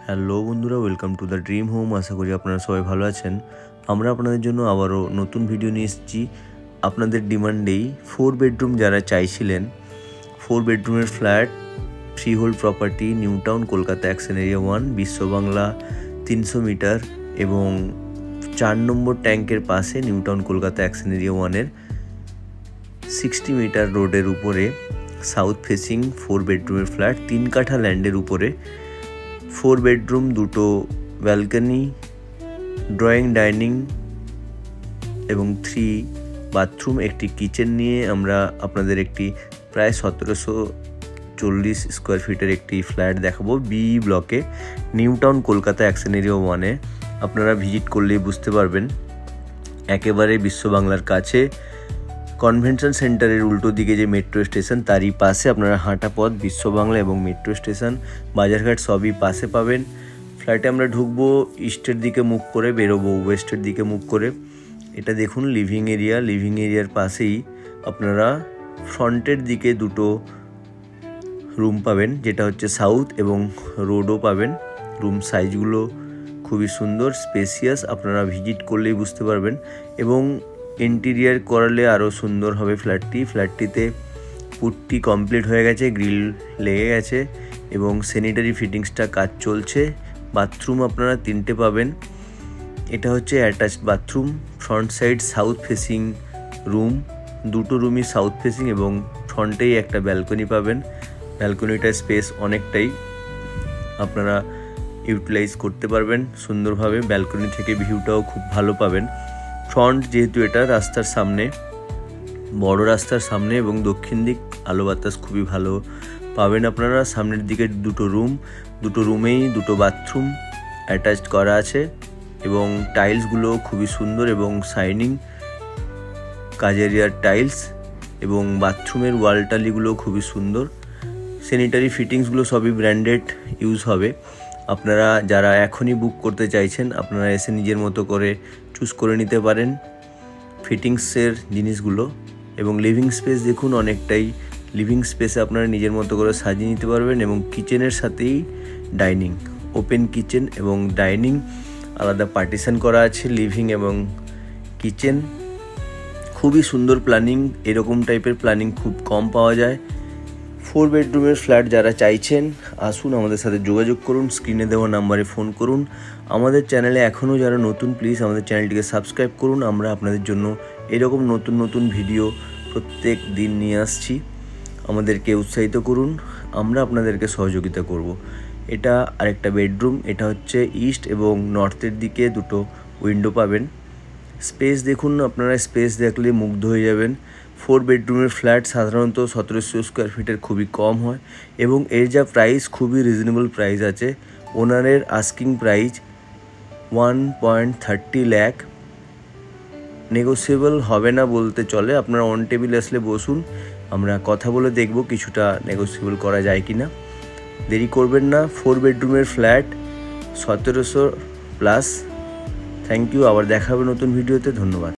Hello বন্ধুরা, welcome to the dream home. আশা করি আপনারা সবাই ভালো আছেন। আমরা আপনাদের জন্য আবারও নতুন ভিডিও নিয়ে এসেছি। আপনাদের ডিমান্ডেই 4 বেডরুম যারা চাইছিলেন, 4 বেডরুমের flat, free hold property, new town, Kolkata, action area 1, Biswa Bangla, 300 metre এবং 4 নম্বর ট্যাঙ্কের পাশে new town, Kolkata, action area 1-এর 60 মিটার রোডের উপরে সাউথ ফেসিং 4 বেডরুমের ফ্ল্যাট, 3 কাঠা ল্যান্ডের উপরে 4 বেডরুম, 2টো ব্যালকনি, ড্রয়িং, ডাইনিং এবং 3 বাথরুম, একটি কিচেন নিয়ে আমরা আপনাদের একটি প্রায় 1740 স্কোয়ার ফিটের একটি ফ্ল্যাট দেখাবো বি ব্লকে, new town, Kolkata, action area 1-এ। আপনারা ভিজিট করলেই বুঝতে পারবেন। একেবারে বিশ্ববাংলার কাছে, কনভেনশন সেন্টারের উল্টো দিকে যে মেট্রো স্টেশন তারই পাশে আপনারা হাঁটা পথ, বিশ্ববাংলা এবং মেট্রো স্টেশন, বাজারঘাট সবই পাশে পাবেন। ফ্ল্যাটে আমরা ঢুকবো ইস্টের দিকে মুখ করে, বেরোবো ওয়েস্টের দিকে মুখ করে। এটা দেখুন লিভিং এরিয়া। লিভিং এরিয়ার পাশেই আপনারা ফ্রন্টের দিকে 2টো রুম পাবেন, যেটা হচ্ছে সাউথ, এবং রোডও পাবেন। রুম সাইজগুলো খুবই সুন্দর, স্পেসিয়াস। আপনারা ভিজিট করলেই বুঝতে পারবেন। এবং ইন্টেরিয়ার করালে আরও সুন্দর হবে ফ্ল্যাটটিতে পুট্টি কমপ্লিট হয়ে গেছে, গ্রিল লেগে গেছে এবং স্যানিটারি ফিটিংসটা কাজ চলছে। বাথরুম আপনারা 3টে পাবেন। এটা হচ্ছে attached bathroom. Front side south facing room, 2টো রুমই সাউথ ফেসিং এবং ফ্রন্টেই একটা ব্যালকনি পাবেন। ব্যালকনিটার স্পেস অনেকটাই, আপনারা ইউটিলাইজ করতে পারবেন সুন্দরভাবে। ব্যালকনি থেকে ভিউটাও খুব ভালো পাবেন। ফ্রন্ট যেহেতু এটা রাস্তার সামনে, বড় রাস্তার সামনে, এবং দক্ষিণ দিক আলো বাতাস খুবই ভালো পাবেন আপনারা। সামনের দিকে 2টো রুম, 2টো রুমেই 2টো বাথরুম অ্যাটাচড করা আছে এবং টাইলসগুলো খুবই সুন্দর এবং শাইনিং কাজেরিয়ার টাইলস, এবং বাথরুমের ওয়াল টালিগুলো খুবই সুন্দর। স্যানিটারি ফিটিংসগুলো সবই ব্র্যান্ডেড ইউজ হবে। আপনারা যারা এখনই বুক করতে চাইছেন, আপনারা এসে নিজের মতো করে চুজ করে নিতে পারেন ফিটিংসের জিনিসগুলো। এবং লিভিং স্পেস দেখুন, অনেকটাই লিভিং স্পেসে আপনারা নিজের মতো করে সাজিয়ে নিতে পারবেন। এবং কিচেনের সাথেই ডাইনিং, ওপেন কিচেন এবং ডাইনিং আলাদা পার্টিশন করা আছে। লিভিং এবং কিচেন খুবই সুন্দর প্ল্যানিং। এরকম টাইপের প্ল্যানিং খুব কম পাওয়া যায়। 4 বেডরুমের ফ্ল্যাট যারা চাইছেন, আসুন আমাদের সাথে যোগাযোগ করুন, স্ক্রিনে দেওয়া নাম্বারে ফোন করুন। আমাদের চ্যানেলে এখনও যারা নতুন, প্লিজ আমাদের চ্যানেলটিকে সাবস্ক্রাইব করুন। আমরা আপনাদের জন্য এরকম নতুন নতুন ভিডিও প্রত্যেক দিন নিয়ে আসছি। আমাদেরকে উৎসাহিত করুন, আমরা আপনাদেরকে সহযোগিতা করব। এটা আরেকটা বেডরুম। এটা হচ্ছে ইস্ট এবং নর্থের দিকে 2টো উইন্ডো পাবেন। স্পেস দেখুন, আপনারা স্পেস দেখলে মুগ্ধ হয়ে যাবেন। 4 বেডরুমের ফ্ল্যাট সাধারণত 1700 স্কোয়ার ফিটের খুবই কম হয় এবং এর যা প্রাইস খুবই রিজনেবল প্রাইস আছে। ওনারের আস্কিং প্রাইস 1.30 লাখ। নেগোসিয়েবল হবে না বলতে চলে। আপনারা অন টেবিল আসলে বসুন, আমরা কথা বলে দেখব কিছুটা নেগোসিয়েবল করা যায় কি না। দেরি করবেন না। 4 বেডরুমের ফ্ল্যাট 1700+। Thank you. আবার দেখা হবে নতুন ভিডিওতে। ধন্যবাদ।